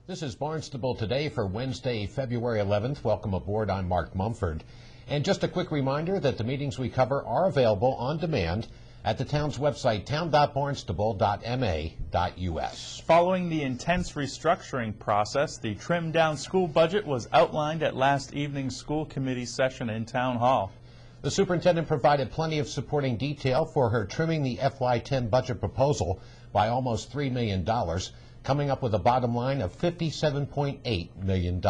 This is Barnstable Today for Wednesday, February 11th. Welcome aboard. I'm Mark Mumford. And just a quick reminder that the meetings we cover are available on demand at the town's website, town.barnstable.ma.us. Following the intense restructuring process, the trimmed-down school budget was outlined at last evening's school committee session in Town Hall. The superintendent provided plenty of supporting detail for her trimming the FY10 budget proposal by almost $3 million, coming up with a bottom line of $57.8 million.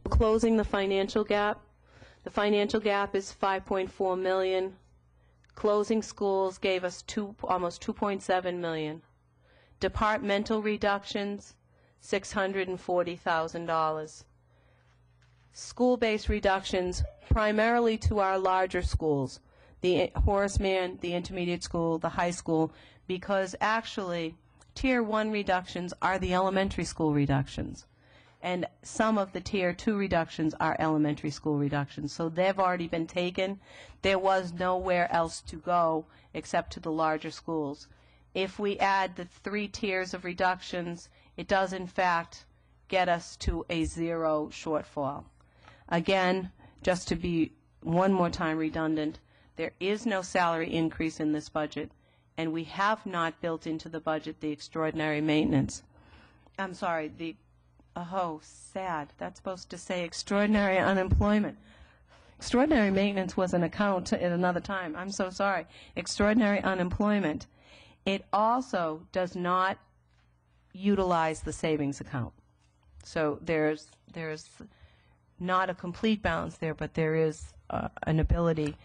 Closing the financial gap. The financial gap is $5.4 million. Closing schools gave us almost $2.7 million. Departmental reductions, $640,000. School-based reductions primarily to our larger schools, the Horace Mann, the intermediate school, the high school, because actually Tier 1 reductions are the elementary school reductions. And some of the Tier 2 reductions are elementary school reductions. So they've already been taken. There was nowhere else to go except to the larger schools. If we add the 3 tiers of reductions, it does in fact get us to a 0 shortfall. Again, just to be one more time redundant, there is no salary increase in this budget, and we have not built into the budget the extraordinary maintenance. I'm sorry, oh, sad. That's supposed to say extraordinary unemployment. Extraordinary maintenance was an account at another time. I'm so sorry. Extraordinary unemployment. It also does not utilize the savings account. So there's not a complete balance there, but there is an ability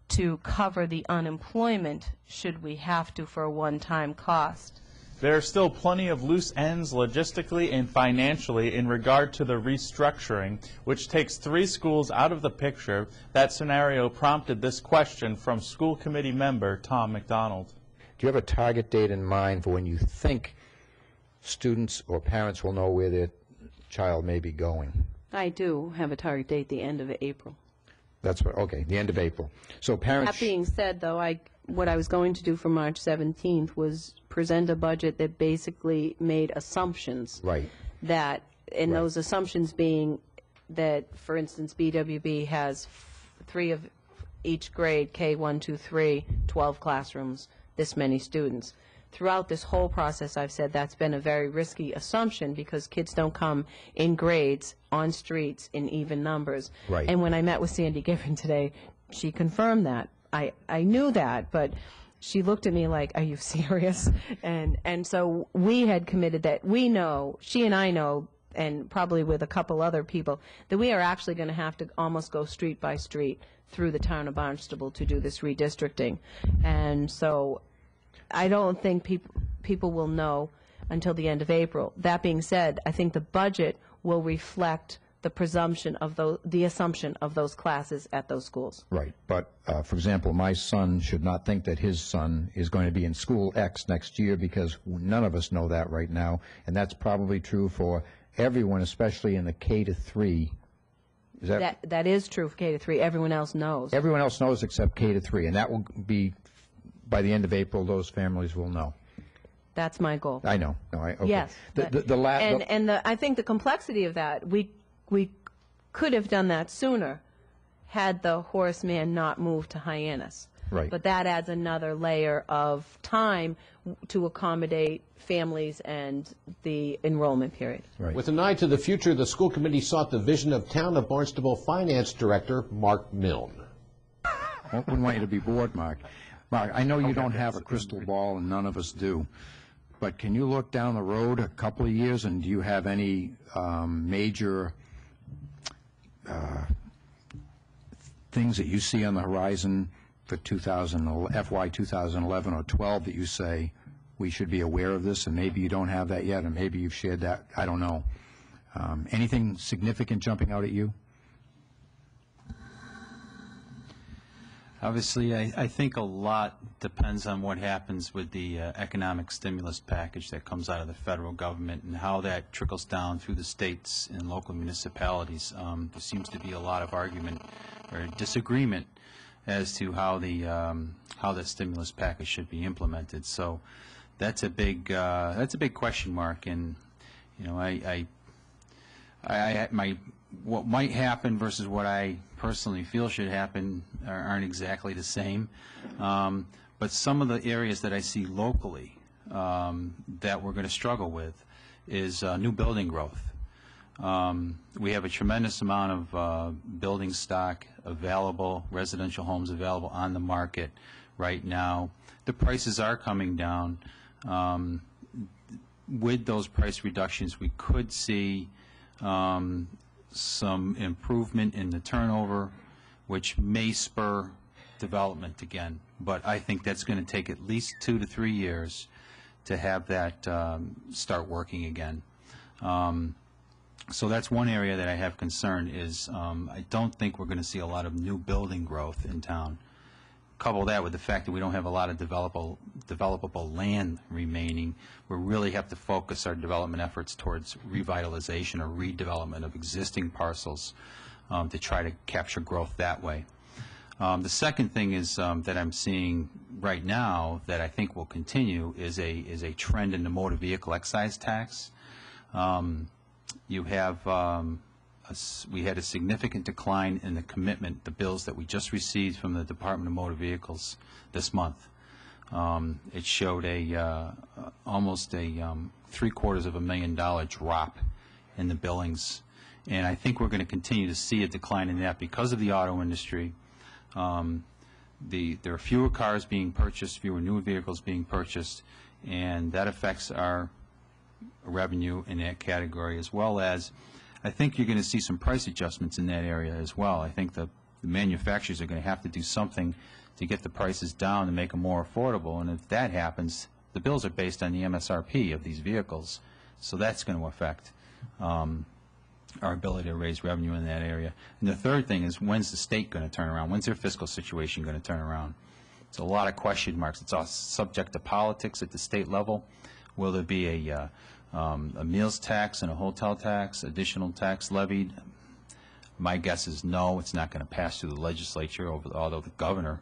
to cover the unemployment should we have to for a one-time cost. There are still plenty of loose ends logistically and financially in regard to the restructuring, which takes 3 schools out of the picture. That scenario prompted this question from school committee member Tom McDonald. Do you have a target date in mind for when you think students or parents will know where their child may be going? I do have a target date, the end of April. That's what, okay, the end of April. So parents... That being said, though, what I was going to do for March 17th was present a budget that basically made assumptions. Right. That, and right. Those assumptions being that, for instance, BWB has 3 of each grade, K1, 2, 3, 12 classrooms, this many students. Throughout this whole process, I've said that's been a very risky assumption because kids don't come in grades on streets in even numbers. Right. And when I met with Sandy Giffen today, she confirmed that. I knew that, but she looked at me like, are you serious? And so we had committed that we know, she and I know, and probably with a couple other people, that we are actually going to have to almost go street by street through the town of Barnstable to do this redistricting. And so I don't think people will know until the end of April. That being said, I think the budget will reflect the presumption of the assumption of those classes at those schools. Right, but for example, my son should not think that his son is going to be in school X next year because none of us know that right now, and that's probably true for everyone, especially in the K to 3. Is that is true for K to 3. Everyone else knows. Everyone else knows except K to 3, and that will be by the end of April. Those families will know. That's my goal. I know. No, okay. Yes. I think the complexity of that, we could have done that sooner had the Horace Mann not moved to Hyannis. Right. But that adds another layer of time to accommodate families and the enrollment period. Right. With an eye to the future, the school committee sought the vision of Town of Barnstable Finance Director Mark Milne. I wouldn't want you to be bored, Mark. Mark, I know you don't have a crystal ball, and none of us do. But can you look down the road a couple of years, and do you have any major things that you see on the horizon for FY 2011 or 12 that you say we should be aware of this, and maybe you don't have that yet, and maybe you've shared that? I don't know. Anything significant jumping out at you? Obviously, I think a lot depends on what happens with the economic stimulus package that comes out of the federal government and how that trickles down through the states and local municipalities. There seems to be a lot of argument or disagreement as to how the stimulus package should be implemented. So that's a big question mark. And You know, what might happen versus what I personally feel should happen aren't exactly the same. But some of the areas that I see locally that we're going to struggle with is new building growth. We have a tremendous amount of building stock available, residential homes available on the market right now. The prices are coming down. With those price reductions, we could see some improvement in the turnover, which may spur development again. But I think that's going to take at least 2 to 3 years to have that start working again. So that's one area that I have concern is I don't think we're going to see a lot of new building growth in town. Couple that with the fact that we don't have a lot of developable land remaining, we really have to focus our development efforts towards revitalization or redevelopment of existing parcels to try to capture growth that way. The second thing is that I'm seeing right now that I think will continue is a trend in the motor vehicle excise tax. You have we had a significant decline in the commitment, the bills that we just received from the Department of Motor Vehicles this month. It showed almost a $750,000 drop in the billings, and I think we're going to continue to see a decline in that because of the auto industry. There are fewer cars being purchased, fewer new vehicles being purchased, and that affects our revenue in that category, as well as I think you're going to see some price adjustments in that area as well. I think the manufacturers are going to have to do something to get the prices down and make them more affordable, and if that happens, the bills are based on the MSRP of these vehicles, so that's going to affect our ability to raise revenue in that area. And the third thing is, when's the state going to turn around? When's their fiscal situation going to turn around? It's a lot of question marks. It's all subject to politics at the state level. Will there be a meals tax and a hotel tax, additional tax levied? My guess is no, it's not going to pass through the legislature, although the governor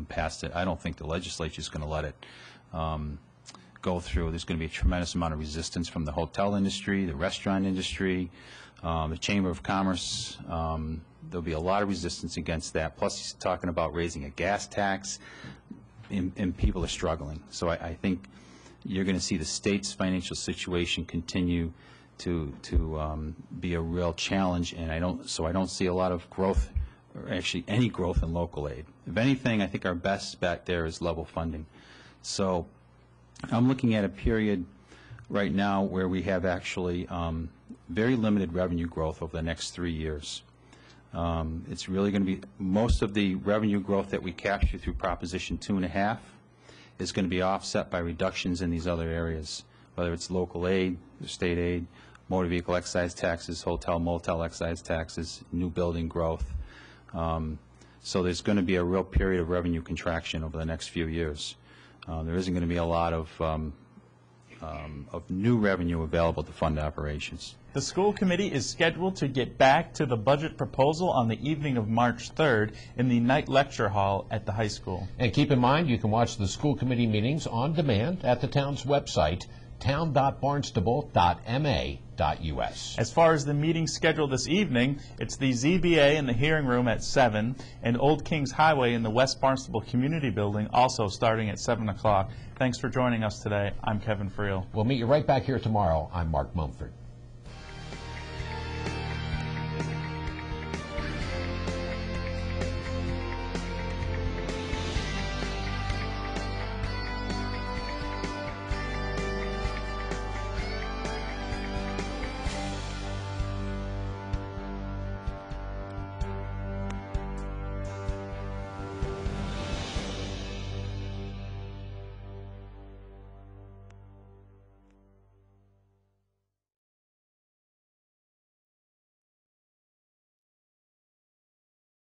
passed it. I don't think the legislature is going to let it go through. There's going to be a tremendous amount of resistance from the hotel industry, the restaurant industry, the Chamber of Commerce. There'll be a lot of resistance against that. Plus, he's talking about raising a gas tax, and people are struggling. So I think you're going to see the state's financial situation continue to be a real challenge, and I don't see a lot of growth, or actually any growth in local aid. If anything, I think our best bet there is level funding. So I'm looking at a period right now where we have actually very limited revenue growth over the next 3 years. It's really going to be most of the revenue growth that we capture through Proposition 2.5 is going to be offset by reductions in these other areas, whether it's local aid, state aid, motor vehicle excise taxes, hotel, motel excise taxes, new building growth. So there's going to be a real period of revenue contraction over the next few years. There isn't going to be a lot of new revenue available to fund operations. The school committee is scheduled to get back to the budget proposal on the evening of March 3rd in the night lecture hall at the high school. And keep in mind, you can watch the school committee meetings on demand at the town's website, town.barnstable.ma.us. As far as the meeting scheduled this evening, it's the ZBA in the hearing room at 7 and Old Kings Highway in the West Barnstable Community Building, also starting at 7 o'clock. Thanks for joining us today. I'm Kevin Friel. We'll meet you right back here tomorrow. I'm Mark Mumford.